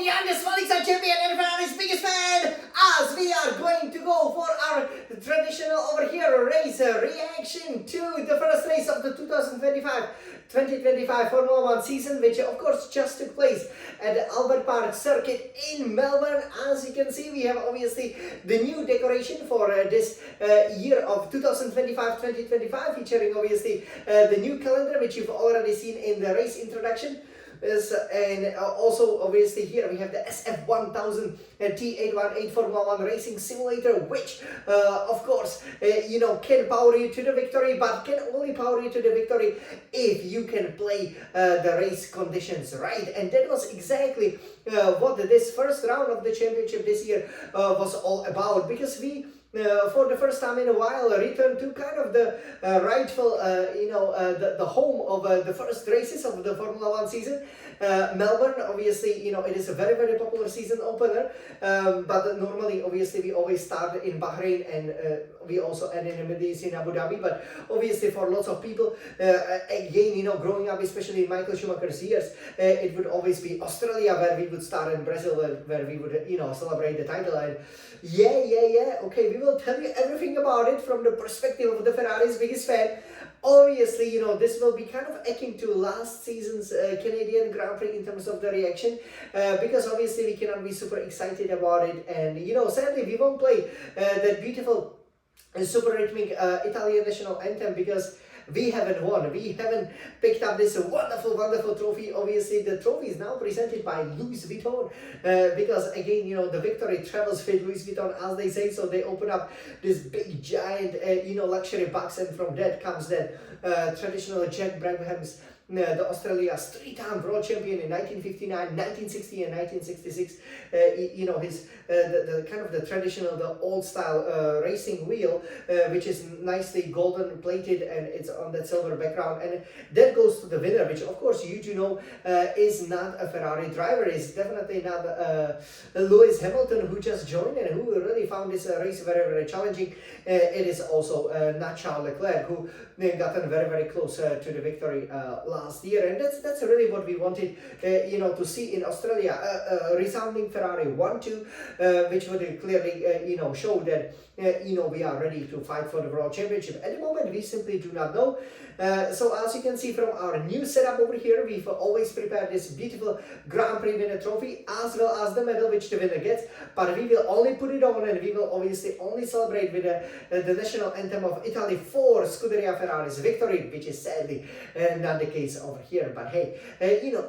the youngest champion and Ferrari's biggest fan, as we are going to go for our traditional over here race reaction to the first race of the 2025 Formula One season, which of course just took place at the Albert Park circuit in Melbourne. As you can see, we have obviously the new decoration for this year of 2025, featuring obviously the new calendar, which you've already seen in the race introduction. And also obviously here we have the SF1000 T818 Formula One racing simulator, which of course can power you to the victory, but can only power you to the victory if you can play the race conditions right. And that was exactly what this first round of the championship this year was all about, because we for the first time in a while returned to kind of the rightful the home of the first races of the Formula One season. Melbourne, obviously, it is a very, very popular season opener, but normally, obviously, we always start in Bahrain, and we also end in the Middle East in Abu Dhabi. But obviously, for lots of people, again, growing up, especially in Michael Schumacher's years, it would always be Australia, where we would start, in Brazil, where we would, celebrate the title. And yeah, okay, we will tell you everything about it from the perspective of the Ferrari's biggest fan. Obviously, this will be kind of akin to last season's Canadian Grand Prix in terms of the reaction, because obviously we cannot be super excited about it, and sadly we won't play that beautiful super rhythmic Italian national anthem, because we haven't won. We haven't picked up this wonderful trophy. Obviously, the trophy is now presented by Louis Vuitton, because again, the victory travels with Louis Vuitton, as they say. So they open up this big giant, luxury box, and from that comes that traditional Jack Brabham's, the Australia's three-time world champion in 1959, 1960, and 1966. His the kind of the traditional, the old style racing wheel, which is nicely golden plated, and it's on that silver background, and that goes to the winner, which of course you do know is not a Ferrari driver. Is definitely not Lewis Hamilton, who just joined and who really found this race very, very challenging. It is also not Charles Leclerc, who gotten very, very close to the victory last year, and that's really what we wanted to see in Australia, a resounding Ferrari One-Two, which would clearly show that we are ready to fight for the world championship. At the moment, we simply do not know. So as you can see from our new setup over here, we've always prepared this beautiful Grand Prix winner trophy, as well as the medal which the winner gets, but we will only put it on, and we will obviously only celebrate with the national anthem of Italy for Scuderia Ferrari's victory, which is sadly not the case over here. But hey,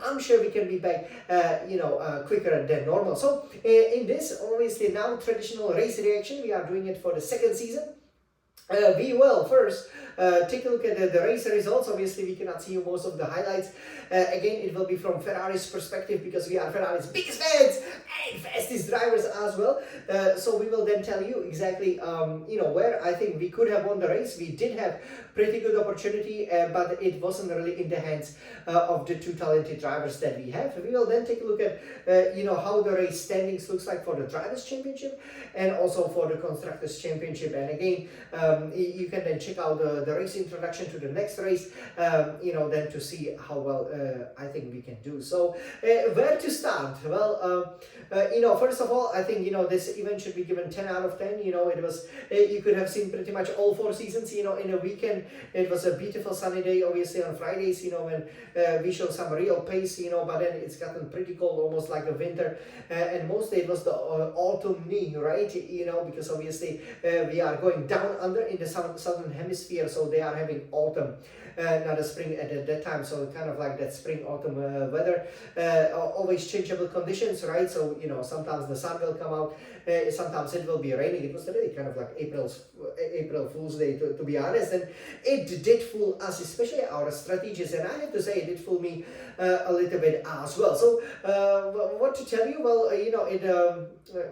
I'm sure we can be back quicker than normal. So in this obviously now traditional race reaction, we are doing it for the second season. We will first take a look at the race results. Obviously, we cannot see most of the highlights. Again, it will be from Ferrari's perspective, because we are Ferrari's biggest fans and fastest drivers as well. So we will then tell you exactly, where I think we could have won the race. We did have pretty good opportunity, but it wasn't really in the hands of the two talented drivers that we have. We will then take a look at, how the race standings looks like for the Drivers' Championship and also for the Constructors' Championship. And again, you can then check out the race introduction to the next race, then to see how well I think we can do. So where to start? Well, first of all, I think this event should be given 10 out of 10. It was you could have seen pretty much all four seasons in a weekend. It was a beautiful sunny day, obviously on Fridays, when we show some real pace, but then it's gotten pretty cold, almost like a winter, and mostly it was the autumn knee, right? Because obviously we are going down under in the southern hemisphere, so they are having autumn, not a spring at that time. So kind of like that spring autumn weather, always changeable conditions, right? So sometimes the sun will come out, sometimes it will be raining. It was really kind of like April Fool's Day, to be honest, and it did fool us, especially our strategists, and I have to say it did fool me a little bit as well. So what to tell you? Well,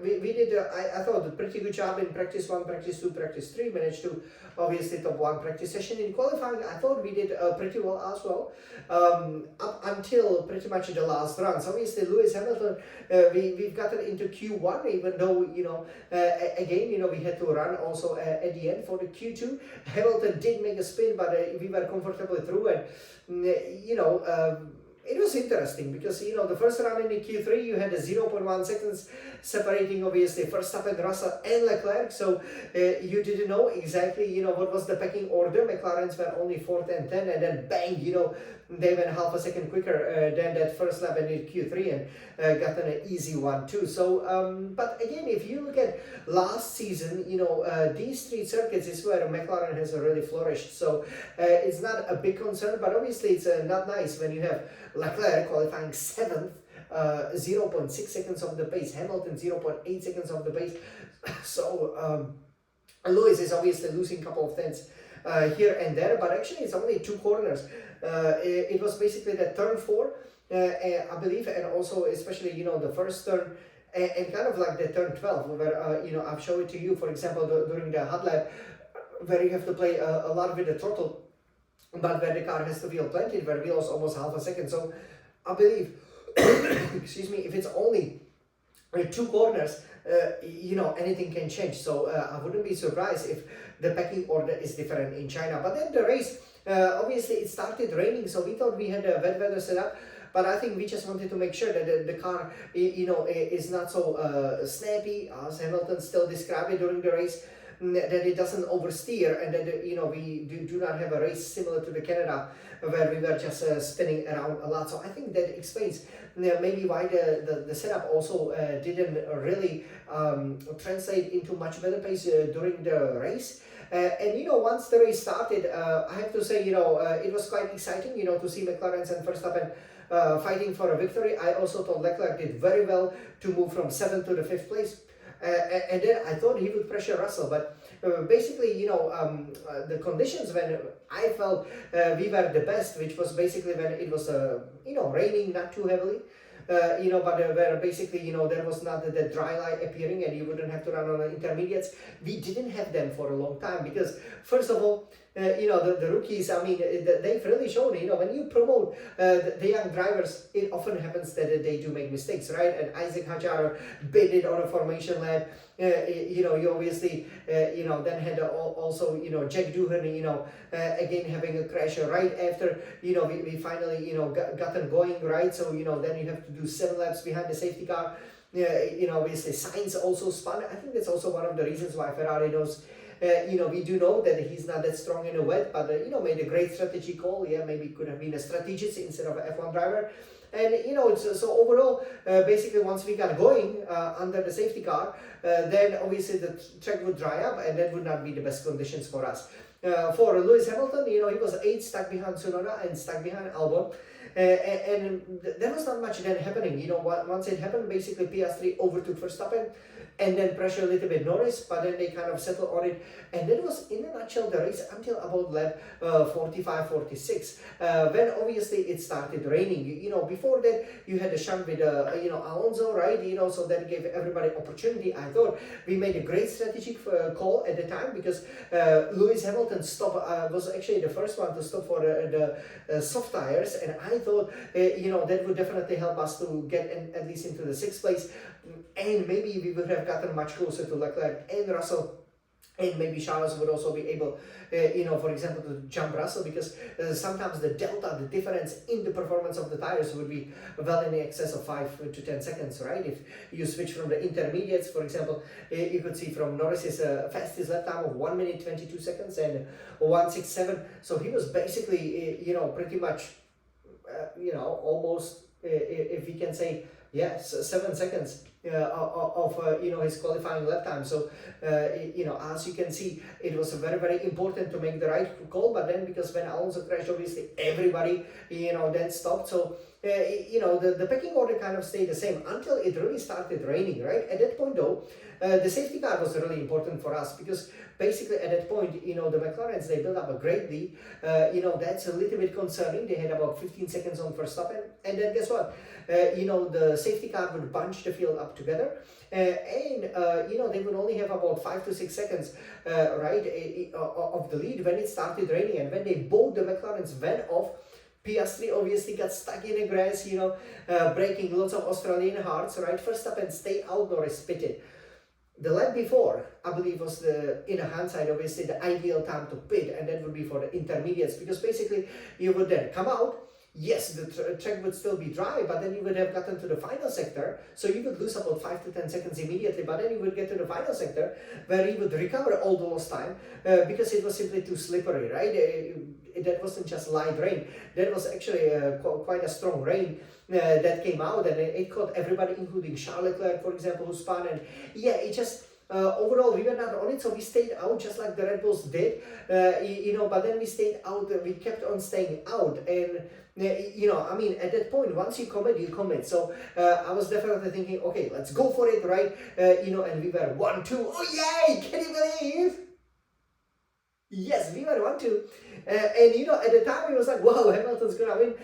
we did I thought a pretty good job in practice 1, practice 2, practice 3. Managed to obviously top 1 practice session. In qualifying, I thought we did pretty well as well, up until pretty much the last runs. Obviously, Lewis Hamilton, we've gotten into Q1, even though again we had to run also at the end for the Q2. Hamilton did make a spin, but we were comfortably through, and it was interesting because, you know, the first round in the Q3, you had a 0.1 seconds separating, obviously, Verstappen, Russell, and Leclerc. So you didn't know exactly, you know, what was the pecking order. McLaren's were only 4th and 10, and then bang, you know, they went half a second quicker than that first lap in the Q3 and got an easy 1-2. So, but again, if you look at last season, you know, these three circuits is where McLaren has really flourished. So it's not a big concern, but obviously it's not nice when you have Leclerc qualifying 7th, 0.6 seconds off the pace, Hamilton 0.8 seconds off the pace. So Lewis is obviously losing a couple of tenths here and there, but actually it's only 2 corners. It was basically the turn 4, I believe, and also especially, you know, the first turn and kind of like the turn 12, where, you know, I've shown it to you, for example, during the hot lap, where you have to play a lot with the throttle, but where the car has to feel plenty, where we lost almost half a second. So I believe, excuse me, if it's only 2 corners, you know, anything can change. So I wouldn't be surprised if the pecking order is different in China. But then the race, obviously it started raining, so we thought we had a wet weather setup. But I think we just wanted to make sure that the car, you know, is not so snappy, as Hamilton still described it during the race, that it doesn't oversteer, and that, you know, we do not have a race similar to the Canada where we were just spinning around a lot. So I think that explains maybe why the setup also didn't really translate into much better pace during the race. And, you know, once the race started, I have to say, you know, it was quite exciting, you know, to see McLaren's and Verstappen fighting for a victory. I also thought Leclerc did very well to move from 7th to the 5th place. And then I thought he would pressure Russell, but basically, you know, the conditions when I felt we were the best, which was basically when it was, you know, raining not too heavily, you know, but where basically, you know, there was not the dry line appearing and you wouldn't have to run on the intermediates. We didn't have them for a long time because, first of all, you know, the rookies, I mean, they've really shown, you know, when you promote the young drivers, it often happens that they do make mistakes, right? And Isaac Hadjar baited on a formation lap. You know, you obviously, you know, then had also, you know, Jack Doohan, you know, again having a crash right after, you know, we finally, you know, got them going, right? So, you know, then you have to do 7 laps behind the safety car. You know, obviously Sainz also spun. I think that's also one of the reasons why Ferrari knows. You know, we do know that he's not that strong in a wet, but, you know, made a great strategy call. Yeah, maybe could have been a strategist instead of an F1 driver. And, you know, so overall, basically, once we got going under the safety car, then obviously the track would dry up and that would not be the best conditions for us. For Lewis Hamilton, you know, he was 8th, stuck behind Tsunoda and stuck behind Albon. And there was not much then happening. You know, once it happened, basically Piastri overtook Verstappen and then pressure a little bit Norris, but then they kind of settled on it. And that was, in a nutshell, the race until about lap 45, 46, when obviously it started raining. You know, before that, you had a shunt with, you know, Alonso, right? You know, so that gave everybody opportunity. I thought we made a great strategic call at the time because Lewis Hamilton was actually the first one to stop for the soft tires, and I thought, you know, that would definitely help us to get at least into the 6th place, and maybe we would have gotten much closer to Leclerc and Russell, and maybe Charles would also be able, you know, for example, to jump Russell, because sometimes the delta, the difference in the performance of the tires would be well in excess of 5 to 10 seconds, right? If you switch from the intermediates, for example, you could see from Norris's fastest lap time of 1 minute 22 seconds and 1:67. So he was basically, you know, pretty much, you know, almost, if we can say, yes, 7 seconds of you know, his qualifying lap time. So you know, as you can see, it was very, very important to make the right call. But then, because when Alonso crashed, obviously everybody, you know, then stopped. So you know, the pecking order kind of stayed the same until it really started raining, right? At that point though, the safety car was really important for us, because basically at that point, you know, the McLarens, they built up a great lead. You know, that's a little bit concerning. They had about 15 seconds on Verstappen, and then guess what? You know, the safety car would bunch the field up together, and you know, they would only have about 5 to 6 seconds, right, of the lead when it started raining. And when they both the McLarens went off, Piastri obviously got stuck in the grass, you know, breaking lots of Australian hearts, right? Verstappen stayed out, Norris pitted. The lap before, I believe, was in hindsight, obviously, the ideal time to pit, and that would be for the intermediates, because basically you would then come out, yes, the track would still be dry, but then you would have gotten to the final sector, so you would lose about 5 to 10 seconds immediately, but then you would get to the final sector where you would recover all the lost time because it was simply too slippery, right? That wasn't just light rain, that was actually quite a strong rain that came out, and it caught everybody, including Charles Leclerc, for example, who spun, and yeah, it just overall, we were not on it, so we stayed out just like the Red Bulls did, but then we stayed out, we kept on staying out, and I mean, at that point, once you commit, you commit. So I was definitely thinking, okay, let's go for it, right? And we were 1-2. Oh, yay! Can you believe? Yes, we were 1-2. At the time, it was like, wow, Hamilton's gonna win,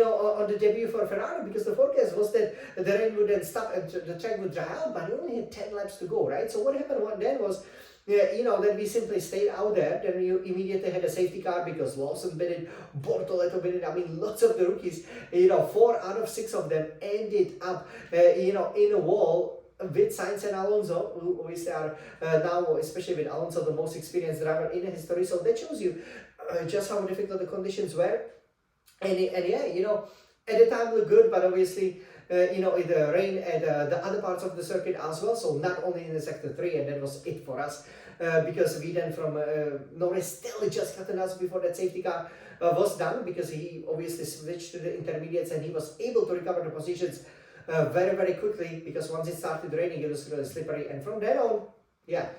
on the debut for Ferrari, because the forecast was that the rain would then stop and the track would dry out, but he only had 10 laps to go, right? So what happened then was, then we simply stayed out there. Then you immediately had a safety car because Lawson bid it, Bortoletto bid it. I mean, lots of the rookies, 4 out of 6 of them ended up, in a wall with Sainz and Alonso, who obviously are now, especially with Alonso, the most experienced driver in history. So that shows you just how difficult the conditions were. And yeah, at the time looked good, but obviously, it rained at the other parts of the circuit as well, so not only in the sector 3, and that was it for us, because we then from Norris still just cut us before that safety car was done, because he obviously switched to the intermediates and he was able to recover the positions very, very quickly, because once it started raining, it was really slippery, and from then on, yeah,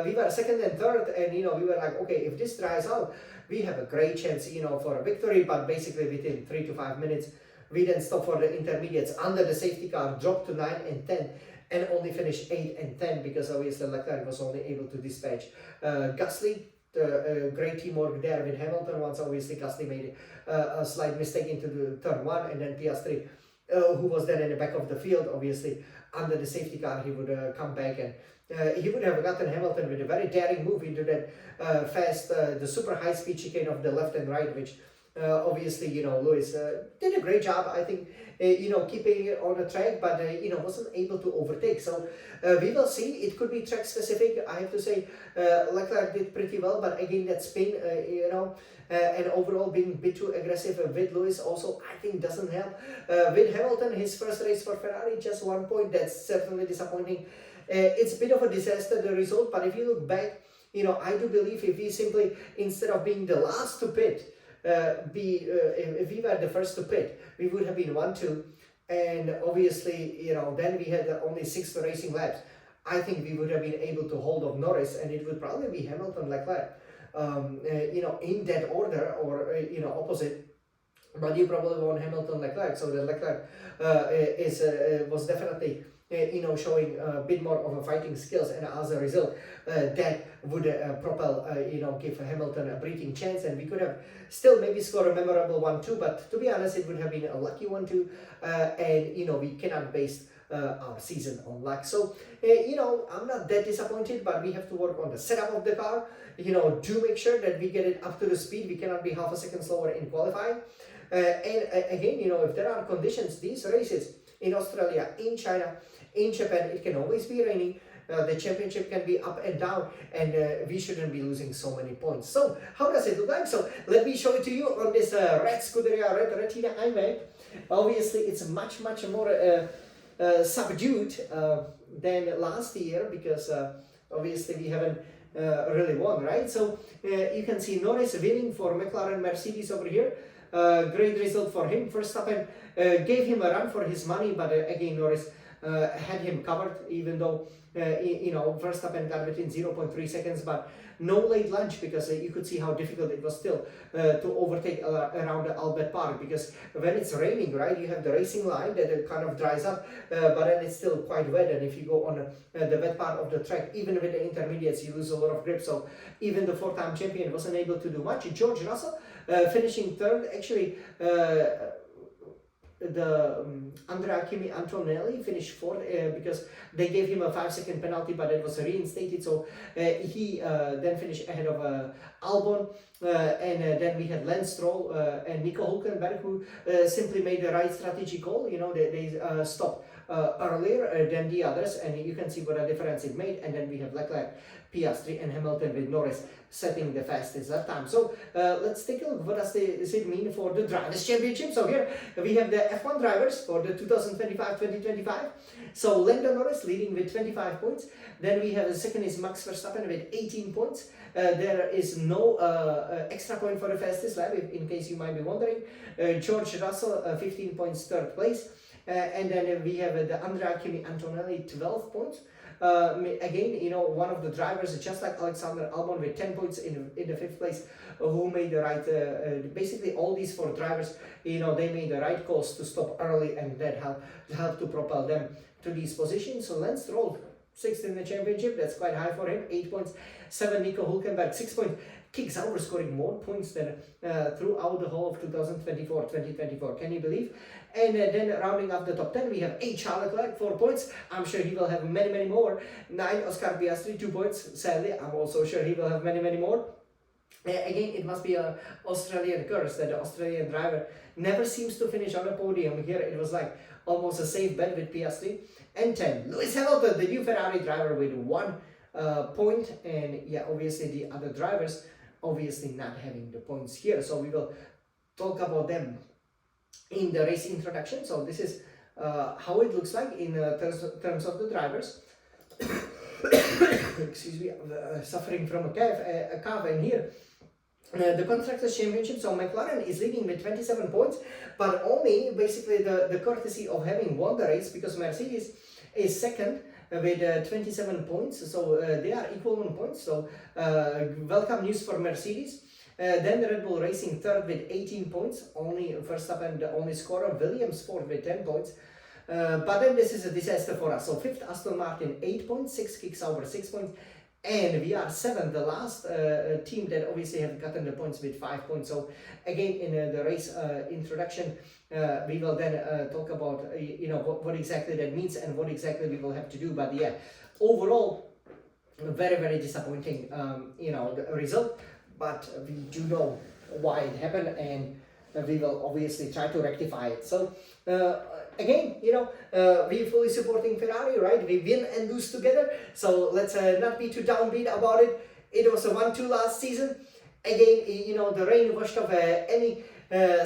we were second and third, and we were like, okay, if this dries out, we have a great chance, for a victory, but basically within 3 to 5 minutes, we then stopped for the intermediates under the safety car, dropped to 9 and 10, and only finished 8 and 10 because obviously Leclerc was only able to dispatch Gasly. Great teamwork there with Hamilton. Once obviously Gasly made a slight mistake into the turn 1, and then Piastri, who was then in the back of the field, obviously under the safety car, he would come back, and he would have gotten Hamilton with a very daring move into that the super high speed chicane of the left and right, which obviously, Lewis did a great job, I think, keeping it on the track, but, wasn't able to overtake. So we will see. It could be track specific. I have to say, Leclerc did pretty well, but again, that spin, and overall being a bit too aggressive with Lewis also, I think, doesn't help. With Hamilton, his first race for Ferrari, just 1 point. That's certainly disappointing. It's a bit of a disaster, the result, but if you look back, I do believe if we simply, instead of being the last to pit, if we were the first to pit, we would have been 1-2, and obviously, then we had only 6 racing laps. I think we would have been able to hold off Norris, and it would probably be Hamilton, Leclerc, in that order, or opposite. But you probably want Hamilton, Leclerc, so the Leclerc was definitely showing a bit more of a fighting skills, and as a result, that would propel, give Hamilton a breathing chance, and we could have still maybe scored a memorable 1-2, but to be honest, it would have been a lucky 1-2, and we cannot base our season on luck. So, I'm not that disappointed, but we have to work on the setup of the car, to make sure that we get it up to the speed. We cannot be half a second slower in qualifying. And again, if there are conditions, these races in Australia, in China, in Japan, it can always be raining. The championship can be up and down, and we shouldn't be losing so many points. So, how does it look like? So, let me show it to you on this Red Scuderia Red Retina iMac. Obviously, it's much more subdued than last year, because obviously we haven't really won, right? So, you can see Norris winning for McLaren Mercedes over here. Great result for him. Verstappen gave him a run for his money, but again, Norris had him covered, even though Verstappen got within 0.3 seconds, but no late lunch, because you could see how difficult it was still to overtake around the Albert Park, because when it's raining, right, you have the racing line that kind of dries up, but then it's still quite wet, and if you go on the wet part of the track, even with the intermediates, you lose a lot of grip. So even the 4-time champion wasn't able to do much. George Russell finishing third, actually. Andrea Kimi Antonelli finished fourth because they gave him a 5-second penalty, but it was reinstated, so he then finished ahead of Albon, and then we had Lance Stroll and Nico Hülkenberg, who simply made the right strategy call. They stopped earlier than the others, and you can see what a difference it made. And then we have Leclerc, Piastri, and Hamilton with Norris setting the fastest that time. So let's take a look. What does it mean for the Drivers' Championship? So here we have the F1 drivers for the 2025-2025. So Lando Norris leading with 25 points. Then we have the second is Max Verstappen with 18 points. There is no extra point for the fastest lap, in case you might be wondering. George Russell, 15 points, third place. And then we have the Andrea Kimi Antonelli, 12 points. Again, you know, one of the drivers, just like Alexander Albon with 10 points in the fifth place, who made the right, basically all these four drivers, you know, they made the right calls to stop early, and that helped to propel them to these positions. So Lance Stroll, 6th in the championship, that's quite high for him, 8 points. 7, Nico Hülkenberg, 6 points. Kick Sauber scoring more points than throughout the whole of 2024. Can you believe? And then rounding up the top 10, we have Charles Leclerc, 4 points. I'm sure he will have many more. 9, Oscar Piastri, 2 points. Sadly, I'm also sure he will have many more. Again, it must be an Australian curse that the Australian driver never seems to finish on a podium. Here it was like almost a safe bet with Piastri. And 10, Lewis Hamilton, the new Ferrari driver with 1 point. And yeah, obviously the other drivers obviously not having the points here. So we will talk about them in the race introduction. So this is how it looks like in terms of the drivers. Excuse me, I'm suffering from a cough, and here the Constructors' Championship. So McLaren is leading with 27 points, but only basically the courtesy of having won the race, because Mercedes is second with 27 points. So they are equal on points. So welcome news for Mercedes. Then Red Bull Racing third with 18 points, only Verstappen the only scorer. Williams fourth with 10 points. But then this is a disaster for us. So 5th Aston Martin 8 points, 6 Kick Sauber 6 points, and we are 7th, the last team that obviously have gotten the points with 5 points. So again, in the race introduction, we will then talk about you know what exactly that means and what exactly we will have to do. But yeah, overall, very disappointing you know the result. But we do know why it happened, and we will obviously try to rectify it. So again, you know, we're fully supporting Ferrari, right? We win and lose together. So let's not be too downbeat about it. It was a 1-2 last season. Again, you know, the rain washed off any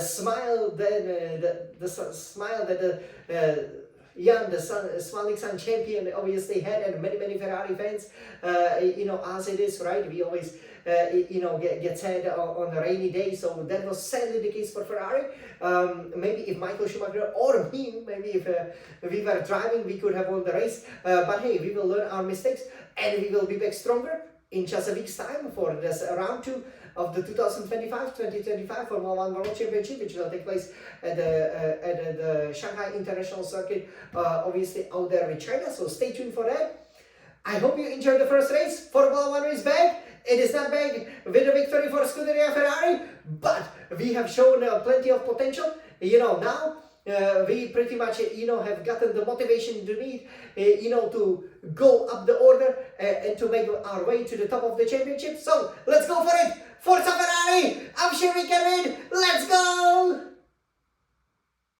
smile that the smile that the Jan, the smiling sun champion, obviously had, and many Ferrari fans, you know, as it is, right? We always, you know, get sad on a rainy day. So that was sadly the case for Ferrari. Maybe if Michael Schumacher or me, maybe if we were driving, we could have won the race. But hey, we will learn our mistakes, and we will be back stronger in just a week's time for this round 2 of the 2025-2025 Formula One World Championship, which will take place at the Shanghai International Circuit, obviously out there with China. So stay tuned for that. I hope you enjoyed the first race. Formula One is back. It is not back with a victory for Scuderia Ferrari, but we have shown plenty of potential. You know, now we pretty much, you know, have gotten the motivation to need, you know, to go up the order and to make our way to the top of the championship. So let's go for it. Forza Ferrari! I'm sure we can win. Let's go!